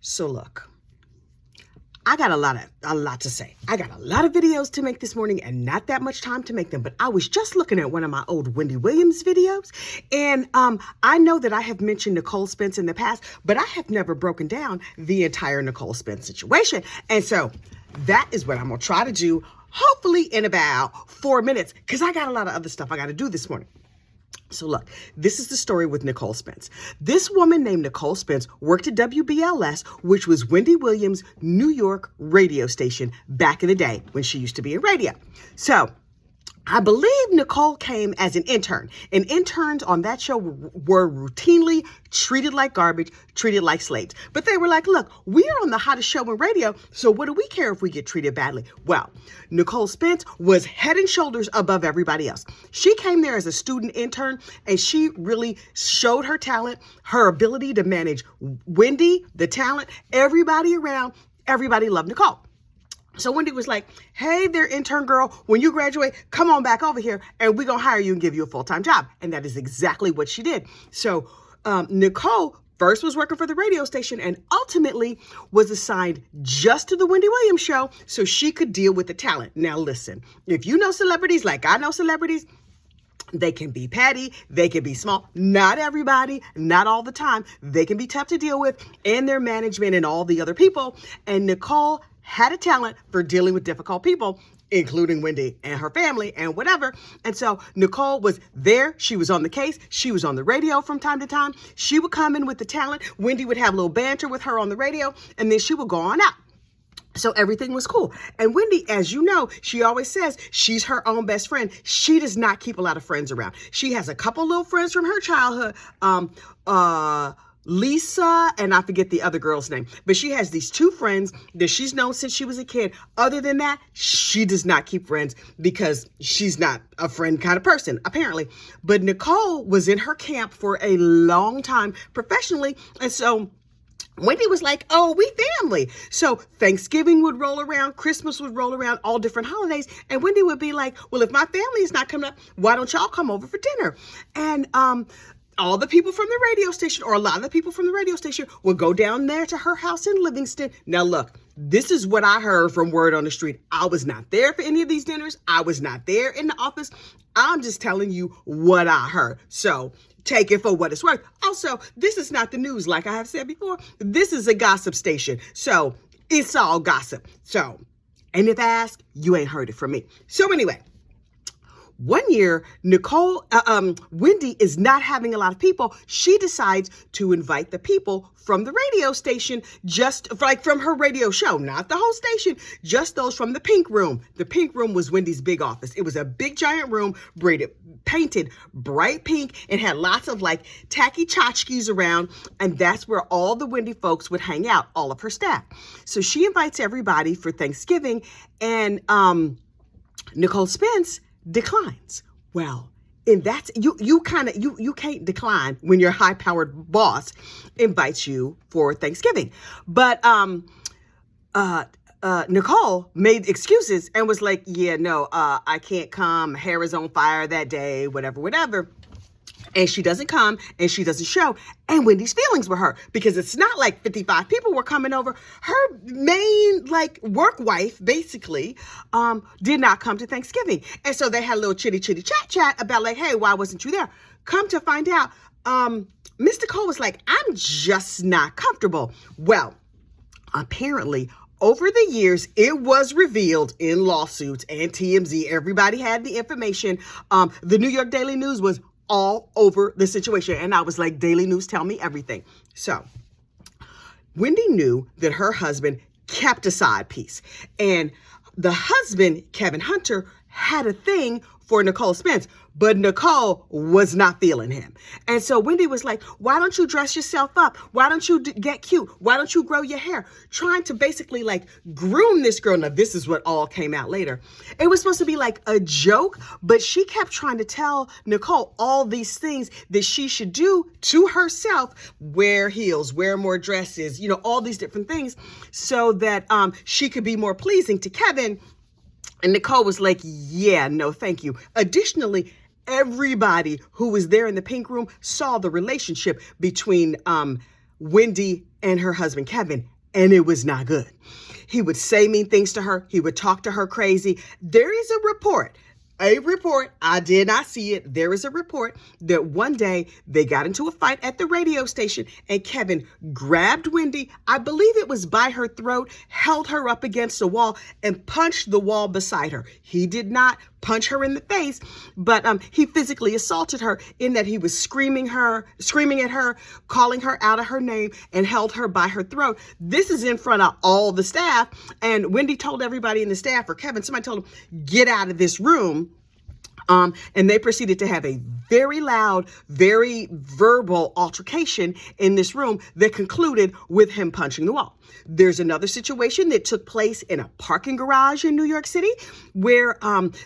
So look, I got a lot to say. I got a lot of videos to make this morning and not that much time to make them, but I was just looking at one of my old Wendy Williams videos, and I know that I have mentioned Nicole Spence in the past, but I have never broken down the entire Nicole Spence situation. And so that is what I'm going to try to do, hopefully in about 4 minutes, because I got a lot of other stuff I got to do this morning. So look, this is the story with Nicole Spence. This woman named Nicole Spence worked at WBLS, which was Wendy Williams' New York radio station back in the day when she used to be in radio. So I believe Nicole came as an intern, and interns on that show were routinely treated like garbage, treated like slaves. But they were like, look, we are on the hottest show in radio, so what do we care if we get treated badly? Well, Nicole Spence was head and shoulders above everybody else. She came there as a student intern, and she really showed her talent, her ability to manage Wendy, the talent, everybody around. Everybody loved Nicole. So Wendy was like, hey there, intern girl, when you graduate, come on back over here and we're going to hire you and give you a full-time job. And that is exactly what she did. So Nicole first was working for the radio station and ultimately was assigned just to the Wendy Williams show so she could deal with the talent. Now listen, if you know celebrities like I know celebrities, they can be petty, they can be small. Not everybody, not all the time. They can be tough to deal with, and their management and all the other people. And Nicole had a talent for dealing with difficult people, including Wendy and her family and whatever. And so Nicole was there. She was on the case. She was on the radio from time to time. She would come in with the talent. Wendy would have a little banter with her on the radio, and then she would go on out. So everything was cool. And Wendy, as you know, she always says she's her own best friend. She does not keep a lot of friends around. She has a couple little friends from her childhood, Lisa, and I forget the other girl's name, but she has these two friends that she's known since she was a kid. Other than that, she does not keep friends because she's not a friend kind of person, apparently. But Nicole was in her camp for a long time professionally. And so Wendy was like, oh, we family. So Thanksgiving would roll around, Christmas would roll around, all different holidays. And Wendy would be like, well, if my family is not coming up, why don't y'all come over for dinner? And all the people from the radio station, or a lot of the people from the radio station, would go down there to her house in Livingston. Now, look, this is what I heard from word on the street. I was not there for any of these dinners. I was not there in the office. I'm just telling you what I heard. So take it for what it's worth. Also, this is not the news, like I have said before. This is a gossip station. So it's all gossip. So, and if I ask, you ain't heard it from me. So anyway, one year, Wendy is not having a lot of people. She decides to invite the people from the radio station, just like from her radio show, not the whole station, just those from the pink room. The pink room was Wendy's big office. It was a big giant room, painted bright pink, and had lots of like tacky tchotchkes around. And that's where all the Wendy folks would hang out, all of her staff. So she invites everybody for Thanksgiving, and Nicole Spence declines. Well, and that's you can't decline when your high-powered boss invites you for Thanksgiving. But Nicole made excuses and was like, yeah, no, I can't come. Hair is on fire that day, whatever. And she doesn't come and she doesn't show. And Wendy's feelings were hurt because it's not like 55 people were coming over. Her main work wife basically did not come to Thanksgiving. And so they had a little chitty chat about hey, why wasn't you there? Come to find out, Mr. Cole was like, I'm just not comfortable. Well, apparently over the years, it was revealed in lawsuits and TMZ. Everybody had the information. The New York Daily News was all over the situation. And I was like, Daily News, tell me everything. So Wendy knew that her husband kept a side piece. And the husband, Kevin Hunter, had a thing for Nicole Spence, but Nicole was not feeling him. And so Wendy was like, why don't you dress yourself up? Why don't you get cute? Why don't you grow your hair? Trying to basically groom this girl. Now, this is what all came out later. It was supposed to be like a joke, but she kept trying to tell Nicole all these things that she should do to herself, wear heels, wear more dresses, all these different things so that she could be more pleasing to Kevin. And Nicole was like, yeah, no, thank you. Additionally, everybody who was there in the pink room saw the relationship between Wendy and her husband, Kevin, and it was not good. He would say mean things to her. He would talk to her crazy. There is a report, I did not see it. There is a report that one day they got into a fight at the radio station and Kevin grabbed Wendy, I believe it was by her throat, held her up against a wall and punched the wall beside her. He did not punch her in the face, but he physically assaulted her in that he was screaming at her, calling her out of her name, and held her by her throat. This is in front of all the staff, and Wendy told everybody in the staff, or Kevin, somebody told him, get out of this room. And they proceeded to have a very loud, very verbal altercation in this room that concluded with him punching the wall. There's another situation that took place in a parking garage in New York City where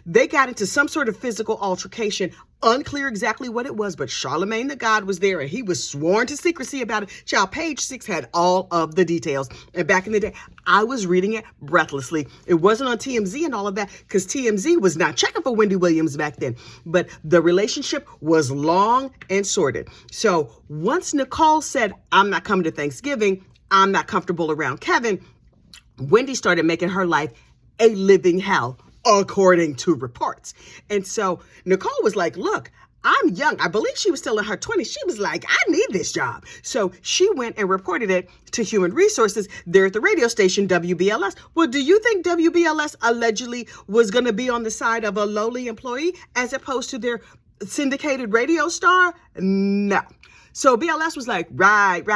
they got into some sort of physical altercation. Unclear exactly what it was, but Charlemagne the God was there and he was sworn to secrecy about it. Child, page 6 had all of the details. And back in the day, I was reading it breathlessly. It wasn't on TMZ and all of that because TMZ was not checking for Wendy Williams back then. But the relationship was long and sordid. So once Nicole said, I'm not coming to Thanksgiving, I'm not comfortable around Kevin, Wendy started making her life a living hell, according to reports. And so Nicole was like, look, I'm young. I believe she was still in her 20s. She was like, I need this job. So she went and reported it to Human Resources there at the radio station, WBLS. Well, do you think WBLS allegedly was going to be on the side of a lowly employee as opposed to their syndicated radio star? No. So BLS was like, right.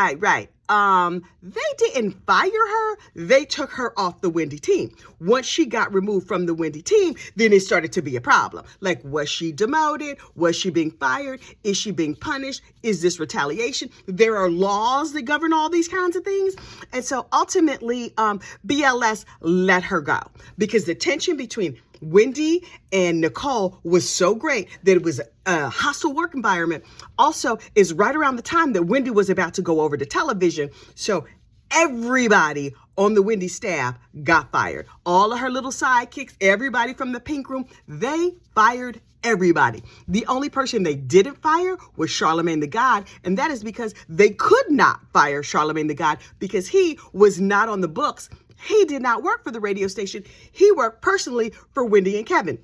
They didn't fire her. They took her off the Wendy team. Once she got removed from the Wendy team, then it started to be a problem. Like, was she demoted? Was she being fired? Is she being punished? Is this retaliation? There are laws that govern all these kinds of things. And so ultimately, BLS let her go because the tension between Wendy and Nicole was so great that it was a hostile work environment. Also, is right around the time that Wendy was about to go over to television. So everybody on the Wendy staff got fired. All of her little sidekicks, everybody from the pink room, they fired everybody. The only person they didn't fire was Charlemagne the God, and that is because they could not fire Charlemagne the God because he was not on the books. He did not work for the radio station. He worked personally for Wendy and Kevin.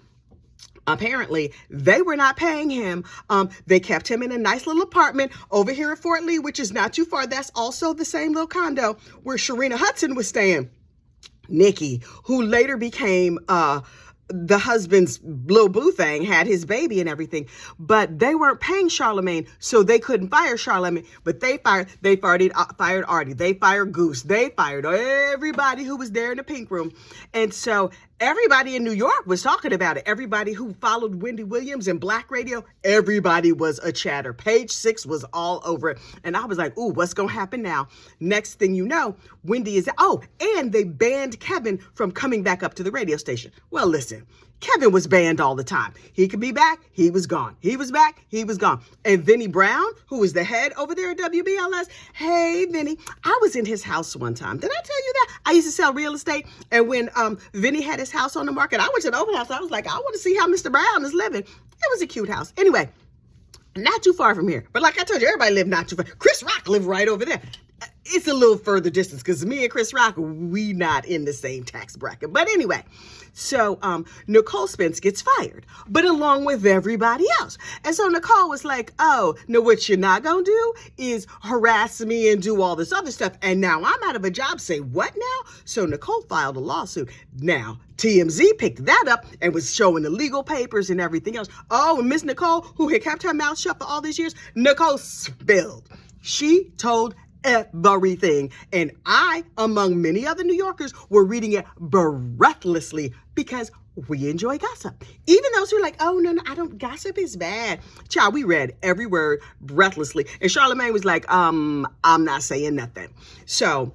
Apparently, they were not paying him. They kept him in a nice little apartment over here in Fort Lee, which is not too far. That's also the same little condo where Sharina Hudson was staying. Nikki, who later became the husband's little boo thing, had his baby and everything, but they weren't paying Charlemagne, so they couldn't fire Charlemagne. But they fired Artie, they fired Goose, they fired everybody who was there in the pink room. And so everybody in New York was talking about it. Everybody who followed Wendy Williams and Black radio, everybody was a chatter. Page 6 was all over it. And I was like, ooh, what's going to happen now? Next thing you know, Wendy is, and they banned Kevin from coming back up to the radio station. Well, listen, Kevin was banned all the time. He could be back, he was gone. He was back, he was gone. And Vinny Brown, who was the head over there at WBLS, hey, Vinny, I was in his house one time. Did I tell you that? I used to sell real estate. And when Vinny had his house on the market, I went to the open house. I was like, I want to see how Mr. Brown is living. It was a cute house. Anyway, not too far from here. But like I told you, everybody lived not too far. Chris Rock lived right over there. It's a little further distance because me and Chris Rock, we not in the same tax bracket. But anyway, so Nicole Spence gets fired, but along with everybody else. And so Nicole was like, oh, no, what you're not going to do is harass me and do all this other stuff. And now I'm out of a job. Say what now? So Nicole filed a lawsuit. Now, TMZ picked that up and was showing the legal papers and everything else. Oh, and Miss Nicole, who had kept her mouth shut for all these years, Nicole spilled. She told everything. And I, among many other New Yorkers, were reading it breathlessly because we enjoy gossip. Even those who are like, oh, no, I don't, gossip is bad. Child, we read every word breathlessly. And Charlemagne was like, I'm not saying nothing. So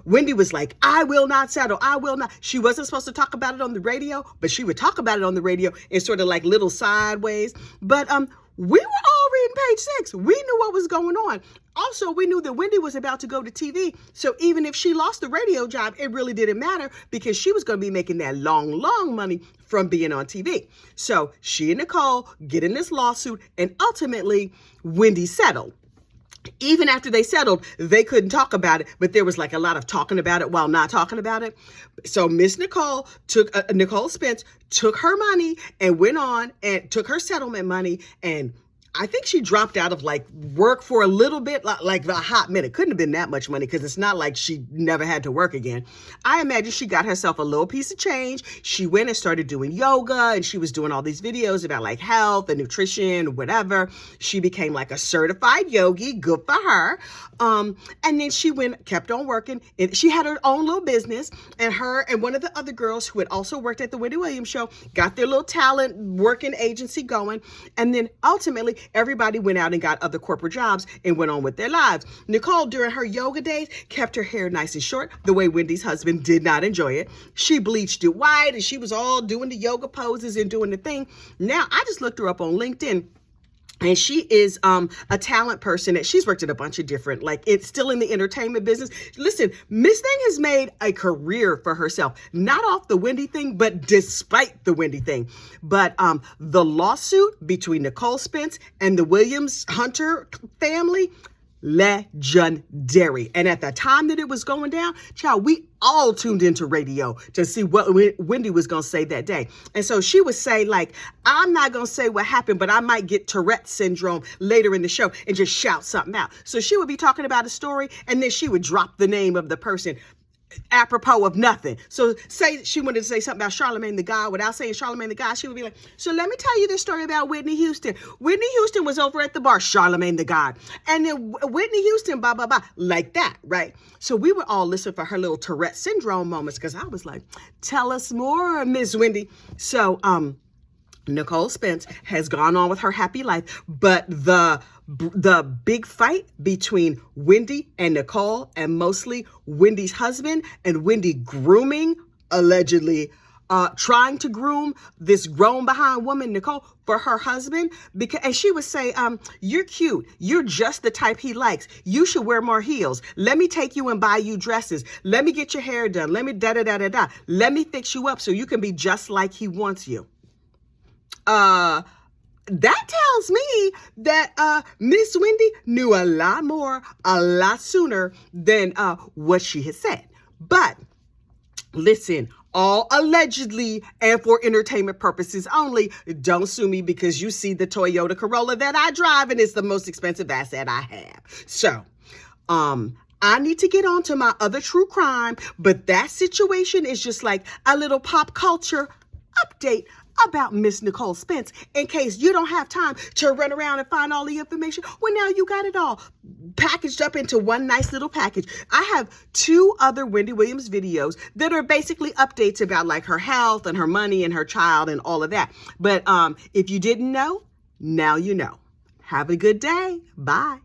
Wendy was like, I will not settle. I will not. She wasn't supposed to talk about it on the radio, but she would talk about it on the radio in sort of like little sideways. But we were all reading page 6. We knew what was going on. Also, we knew that Wendy was about to go to TV. So even if she lost the radio job, it really didn't matter because she was going to be making that long money from being on TV. So she and Nicole get in this lawsuit and ultimately Wendy settled. even after they settled, they couldn't talk about it, but there was like a lot of talking about it while not talking about it. So Miss Nicole Nicole Spence took her money and went on and took her settlement money, and I think she dropped out of like work for a little bit, like a hot minute. Couldn't have been that much money because it's not like she never had to work again. I imagine she got herself a little piece of change. She went and started doing yoga, and she was doing all these videos about like health and nutrition, whatever. She became like a certified yogi. Good for her. And then she kept on working. And she had her own little business, and her and one of the other girls who had also worked at the Wendy Williams show got their little talent working agency going. And then ultimately, everybody went out and got other corporate jobs and went on with their lives. Nicole, during her yoga days, kept her hair nice and short, the way Wendy's husband did not enjoy it. She bleached it white, and she was all doing the yoga poses and doing the thing. Now, I just looked her up on LinkedIn. And she is a talent person that she's worked at a bunch of different, like it's still in the entertainment business. Listen, Miss Thing has made a career for herself, not off the Wendy thing, but despite the Wendy thing. But the lawsuit between Nicole Spence and the Williams Hunter family, legendary. And at the time that it was going down, child, we all tuned into radio to see what Wendy was going to say that day. And so she would say, like, I'm not going to say what happened, but I might get Tourette syndrome later in the show and just shout something out. So she would be talking about a story, and then she would drop the name of the person apropos of nothing. So say she wanted to say something about Charlamagne the God. Without saying Charlamagne the God, she would be like, so let me tell you this story about Whitney Houston. Whitney Houston was over at the bar, Charlamagne the God. And then Whitney Houston, blah, blah, blah, like that, right? So we would all listen for her little Tourette syndrome moments, because I was like, tell us more, Miss Wendy. So Nicole Spence has gone on with her happy life, but the big fight between Wendy and Nicole, and mostly Wendy's husband and Wendy grooming, allegedly trying to groom this grown behind woman, Nicole, for her husband, because, and she would say, you're cute. You're just the type he likes. You should wear more heels. Let me take you and buy you dresses. Let me get your hair done. Let me da-da-da-da-da. Let me fix you up so you can be just like he wants you. That tells me that Miss Wendy knew a lot more, a lot sooner than what she had said. But listen, all allegedly and for entertainment purposes only. Don't sue me, because you see the Toyota Corolla that I drive, and it's the most expensive asset I have. So, I need to get on to my other true crime, but that situation is just like a little pop culture update about Miss Nicole Spence, in case you don't have time to run around and find all the information. Well, now you got it all packaged up into one nice little package. I have 2 other Wendy Williams videos that are basically updates about like her health and her money and her child and all of that. But if you didn't know, now you know. Have a good day. Bye.